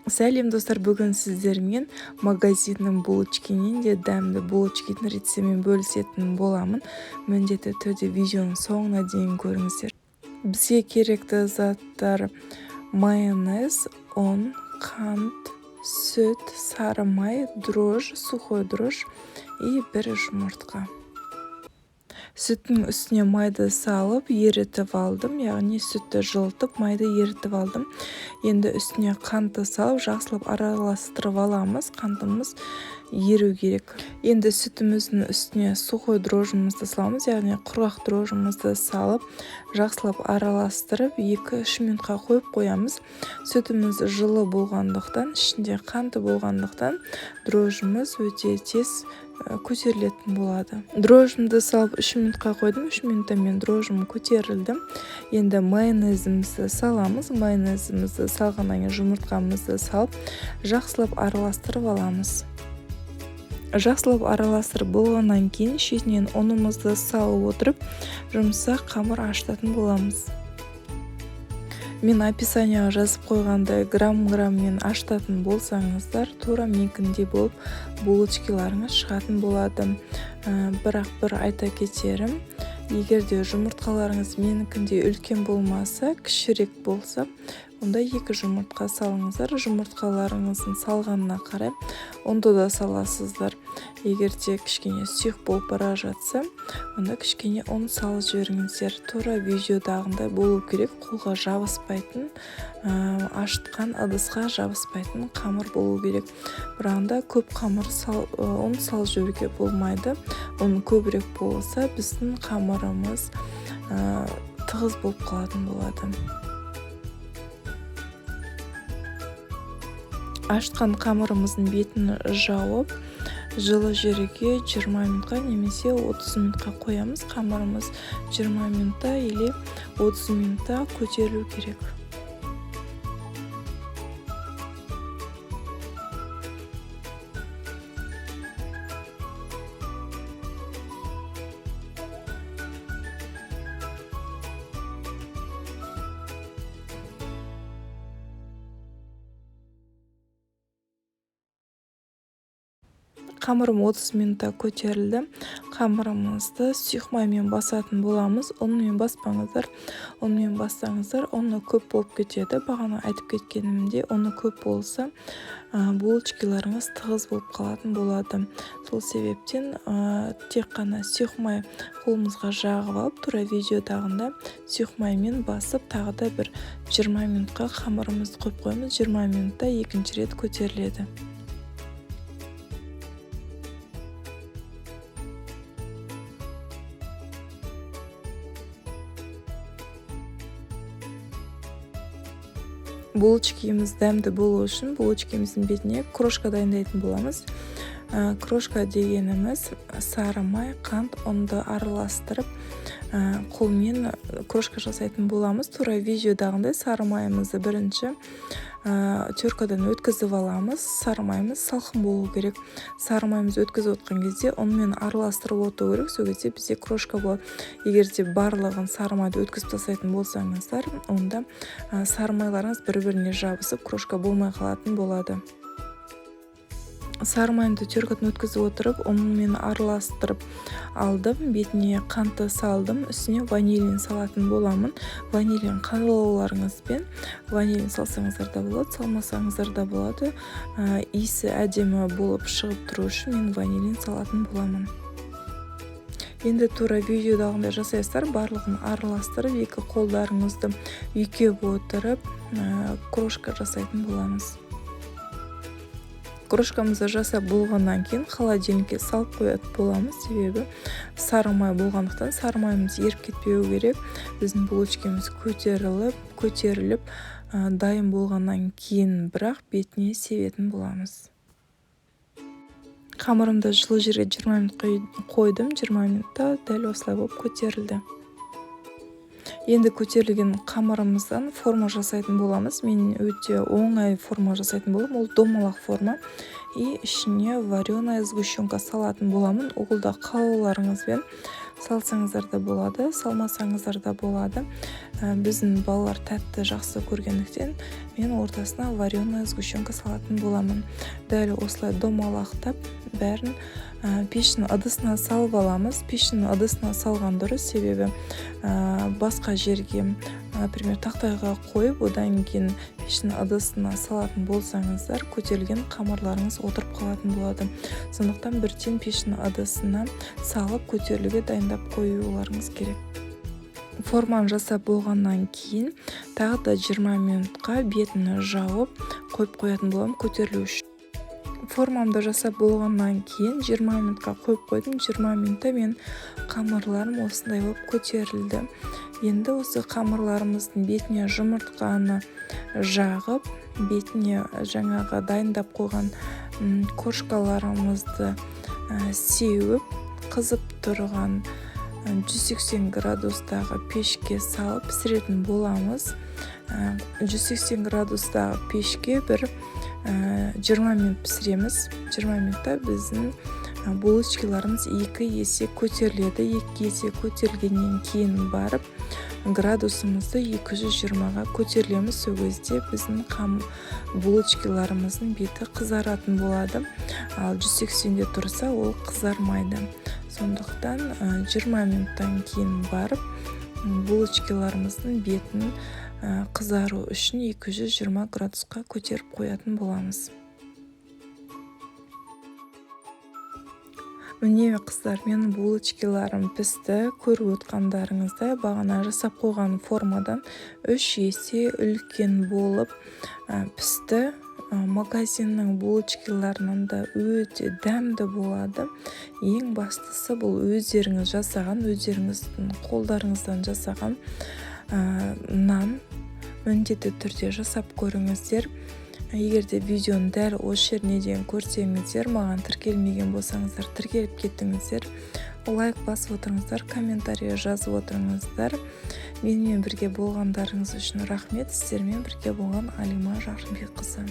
Сәлем достар, бүгін сіздермен магазиннің булочкинен де дәмді булочкидің рецептімен бөлісетін боламын. Міндетті түрде видеоның соңына дейін көріңіздер. Бізге керекті заттар: майонез, ұн, қант, сүт, сары май, дрожь, сухой дрожь и бір жұмыртқа. Сүттің үстіне майды салып ерітіп алдым, яғни сүтті жылытып майды ерітіп алдым. Енді үстіне қантты салып жақсылап араластырып аламыз. Қантымыз еру керек. Енді сүтіміздің үстіне сухой дрожжымызды саламыз, яғни құрғақ дрожжымызды салып жақсылап араластырып 2-3 минутқа қойып қоямыз. Сүтіміз жылы болғандықтан, ішінде қанты болғандықтан дрожжымыз өте тез көтерілетін болады. Дрожжымды салып 3 минутқа қойдым. 3 минутта мен дрожжым көтерілді. Енді майонезімізді саламыз. Майонезімізді салғаннан кейін жұмыртқамызды салып жақсылап араластырып аламыз. Жақсылап араластырып болғаннан кейін шетінен ұнымызды салып отырып жұмсақ қамыр ашытатын боламыз. Мен описанияға жазып қойғандай грамм-граммен ашытатын болсаңыздар, тура менікіндей болып булочкаларыңыз шығатын болады. Бірақ бір айта кетерім, егер де жұмыртқаларыңыз менікіндей үлкен болмаса, кішірек болса, онда 2 жұмыртқа салыңыздар. Жұмыртқаларыңыздың салғанына қарай онда да саласыздар. Егер де кішкене сұйық болып бара жатса, онда кішкене ұн салып жіберіңіздер. Тура видеодағындай болу керек. Қолға жабыспайтын, ашытқан ыдысқа жабыспайтын қамыр болу керек. Бірағында көп қамыр ұн салып жіберуге болмайды. Ұн көбірек болса, біздің қамырымыз тығыз болып қалатын болады. Ашытқан қамырымыздың бетін жауып, жылы жерге 20 минутқа немесе 30 минутқа қоямыз. Қамырымыз 20 минутта или 30 минутта көтерілу керек. Қамырым 30 минутта көтерілді. Қамырымызды сұйық маймен басатын боламыз. Ұнмен баспаңыздар. Ұнмен бассаңыздар, ұны көп болып кетеді. Бағана айтып кеткенімде, ұны көп болса, булочкаларыңыз тығыз болып қалатын болады. Сол себептен тек қана сұйық май қолымызға жағып алып, тура видеодағында сұйық маймен басып, тағы да бір 20 минутқа қамырымызды қойып қоймыз. 20 минутта екінші рет көтеріледі. Булочкамыз дәмді болу үшін булочкамыздың бетіне крошка дайындайтын боламыз. Крошка дегеніміз сары май, қант, ұнды араластырып қолмен крошка жасайтын боламыз. Тура видеодағындай сары майымызды бірінші теркадан өткізіп аламыз. Сары майымыз салқын болу керек. Сары майымызды өткізіп отқан кезде ұнмен араластырып отыру керек. Сол кезде бізде крошка болады. Егер де барлығын сары майды өткізіп тастайтын болсаңыздар, онда сары майларыңыз бір-біріне жабысып, крошка болмай қалатын болады. Сары майымды теркадан өткізіп отырып, ұнмен араластырып алдым. Бетіне қантты салдым. Үстіне ванилин салатын боламын. Ванилин қалауларыңызбен ванилин салсаңыздар да болады, салмасаңыздар да болады. Иісі әдемі болып шығып тұру үшін мен ванилин салатын боламын. Енді тура видеодағында жасайсыздар, барлығын араластырып, 2 қолдарыңызды үйкеп отырып, крошка жасайтын боламыз. Крошкамызды жасап болғаннан кейін холодильникке салып қоятын боламыз. Себебі сары май болғандықтан сары майымыз еріп кетпеу керек. Біздің булочкамыз көтеріліп, дайын болғаннан кейін бірақ бетіне себетін боламыз. Қамырымды жылы жерге 20 минутқа қойдым. 20 минутта дәл осылай болып көтерілді. Енді көтерілген қамырымыздан форма жасайтын боламыз. Мен өте оңай форма жасайтын болам. Ол домалақ форма. И ішіне вареная сгущенка салатын боламын. Ол да қалауларыңызбен салсаңыздар да болады, салмасаңыздар да болады. Біздің балалар тәтті жақсы көргендіктен мен ортасына вареная сгущенка салатын боламын. Дәл осылай домалақтап бәрін пештің ыдысына салып аламыз. Пештің ыдысына салған дұрыс, себебі басқа жерге, например, тақтайға қойып, одан кейін пештің ыдысына салатын болсаңыздар, көтерілген қамырларыңыз отырып қалатын болады. Сондықтан бірден пештің ыдысына салып көтерілуге дайындап қоюларыңыз керек. Форманы жасап болғаннан кейін тағы да 20 минутқа бетін жауып қойып қоятын боламын көтерілу үшін. Формамды жасап болғаннан кейін 20 минутқа қойып қойдым. 20 минутта мен қамырларым осындай болып көтерілді. Енді осы қамырларымыздың бетіне жұмыртқаны жағып, бетіне жаңағы дайындап қойған коржкаларымызды сеуіп, қызып тұрған 180 градустағы пешке салып пісіретін боламыз. 180 градустағы пешке бір 20 минут пісіреміз. 20 минутта біздің булочкаларымыз 2 есе көтеріледі. 2 есе көтерілгеннен кейін барып градусымызды 220-ға көтерілеміз. Сол кезде біздің булочкаларымыздың беті қызаратын болады. Ал 180-де тұрса ол қызармайды. Сондықтан 20 минуттан кейін барып булочкаларымыздың бетін қызару үшін 220 градусқа көтеріп қоятын боламыз. Міне қыздар, менің булочкаларым пісті. Көріп отқандарыңыздай бағана жасап қойған формадан 3 есе үлкен болып пісті. Магазиннің булочкаларынан да өте дәмді болады. Ең бастысы бұл өздеріңіз жасаған, өздеріңіздің қолдарыңыздан жасаған нан. Міндетті түрде жасап көріңіздер. Егер де видеоны дәл осы жеріне дейін көрсеңіздер, маған тіркелмеген болсаңыздар, тіркеліп кеттіңіздер. Лайк басып отырыңыздар, комментария жазып отырыңыздар. Менімен бірге болғандарыңыз үшін рахмет. Сіздермен бірге болған Алима Жарқынбекқызы.